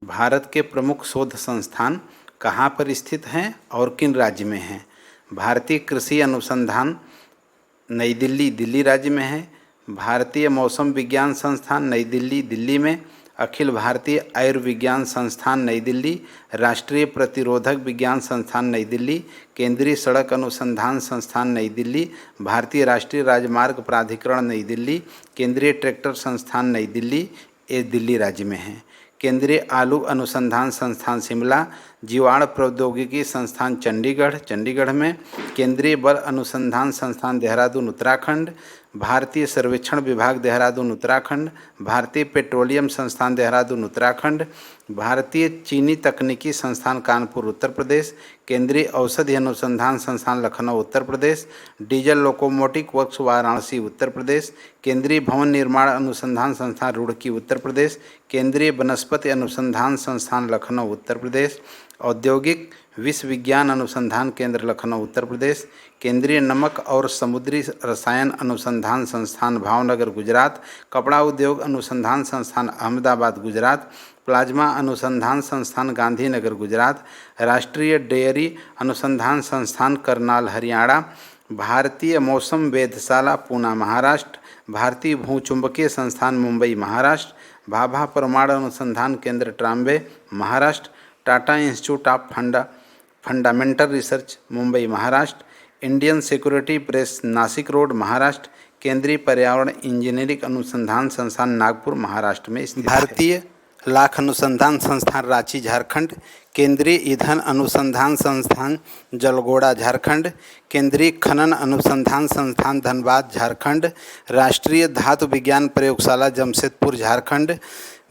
भारत के प्रमुख शोध संस्थान कहाँ पर स्थित हैं और किन राज्य में हैं? भारतीय कृषि अनुसंधान नई दिल्ली, दिल्ली राज्य में है। भारतीय मौसम विज्ञान संस्थान नई दिल्ली, दिल्ली में। अखिल भारतीय आयुर्विज्ञान संस्थान नई दिल्ली, राष्ट्रीय प्रतिरोधक विज्ञान संस्थान नई दिल्ली, केंद्रीय सड़क अनुसंधान संस्थान नई दिल्ली, भारतीय राष्ट्रीय राजमार्ग प्राधिकरण नई दिल्ली, केंद्रीय ट्रैक्टर संस्थान नई दिल्ली, ये दिल्ली राज्य में है। केंद्रीय आलू अनुसंधान संस्थान शिमला, जीवाणु प्रौद्योगिकी संस्थान चंडीगढ़, चंडीगढ़ में। केंद्रीय बल अनुसंधान संस्थान देहरादून, उत्तराखंड। भारतीय सर्वेक्षण विभाग देहरादून, उत्तराखंड। भारतीय पेट्रोलियम संस्थान देहरादून, उत्तराखंड। भारतीय चीनी तकनीकी संस्थान कानपुर, उत्तर प्रदेश। केंद्रीय औषधि अनुसंधान संस्थान Lucknow, Uttar Pradesh. Diesel locomotive works Varanasi, Uttar Pradesh. केंद्रीय भवन निर्माण अनुसंधान संस्थान रुड़की, उत्तर प्रदेश। केंद्रीय वनस्पति अनुसंधान संस्थान लखनऊ, उत्तर प्रदेश। औद्योगिक विश्वविज्ञान अनुसंधान केंद्र लखनऊ, उत्तर प्रदेश। केंद्रीय नमक और समुद्री रसायन अनुसंधान संस्थान भावनगर, गुजरात। कपड़ा उद्योग अनुसंधान संस्थान अहमदाबाद, गुजरात। प्लाज्मा अनुसंधान संस्थान गांधीनगर, गुजरात। राष्ट्रीय डेयरी अनुसंधान संस्थान करनाल, हरियाणा। भारतीय मौसम वेधशाला पूना, महाराष्ट्र। भारतीय भूचुंबकीय संस्थान मुंबई, महाराष्ट्र। भाभा परमाणु अनुसंधान केंद्र Trombay, Maharashtra. Tata institute of fundamental research, Mumbai, Maharashtra. Indian security press, Nashik road, Maharashtra. केंद्रीय पर्यावरण इंजीनियरिंग अनुसंधान संस्थान नागपुर, महाराष्ट्र में स्थित है। भारतीय लाख अनुसंधान संस्थान रांची, झारखंड। केंद्रीय ईंधन अनुसंधान संस्थान जलगोड़ा, झारखंड। केंद्रीय खनन अनुसंधान संस्थान धनबाद, झारखंड। राष्ट्रीय धातु विज्ञान प्रयोगशाला जमशेदपुर, झारखंड।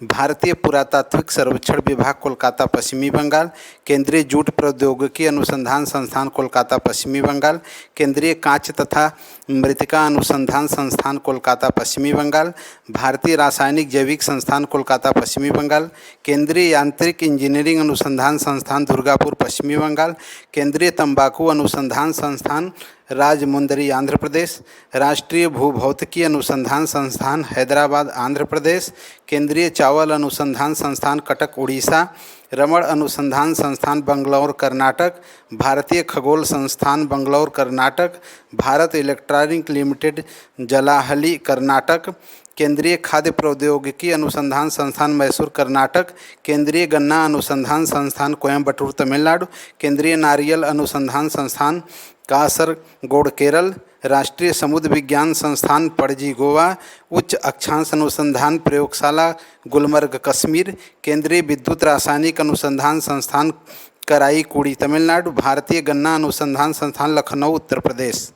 भारतीय पुरातात्विक सर्वेक्षण विभाग कोलकाता, पश्चिमी बंगाल। केंद्रीय जूट प्रौद्योगिकी अनुसंधान संस्थान कोलकाता, पश्चिमी बंगाल। केंद्रीय कांच तथा मृत्तिका अनुसंधान संस्थान कोलकाता, पश्चिमी बंगाल। भारतीय रासायनिक जैविक संस्थान कोलकाता, पश्चिमी बंगाल। केंद्रीय यांत्रिक इंजीनियरिंग अनुसंधान संस्थान दुर्गापुर, पश्चिमी बंगाल। केंद्रीय तंबाकू अनुसंधान संस्थान राजमुंदरी, आंध्र प्रदेश। राष्ट्रीय भूभौतिकी अनुसंधान संस्थान हैदराबाद, आंध्र प्रदेश। केंद्रीय चावल अनुसंधान संस्थान कटक, उड़ीसा। रमण अनुसंधान संस्थान बंगलौर, कर्नाटक। भारतीय खगोल संस्थान बंगलौर, कर्नाटक। Bharat Electronic Limited, Jalahalli, Karnataka. केंद्रीय खाद्य प्रौद्योगिकी अनुसंधान संस्थान मैसूर, कर्नाटक। केंद्रीय गन्ना अनुसंधान संस्थान कोयम्बटूर, तमिलनाडु। केंद्रीय नारियल अनुसंधान संस्थान कासरगोड, केरल। राष्ट्रीय समुद्र विज्ञान संस्थान पणजी, गोवा। उच्च अक्षांश अनुसंधान प्रयोगशाला गुलमर्ग, कश्मीर। केंद्रीय विद्युत रासायनिक अनुसंधान संस्थान कराईकुड़ी, तमिलनाडु। भारतीय गन्ना अनुसंधान संस्थान लखनऊ, उत्तर प्रदेश।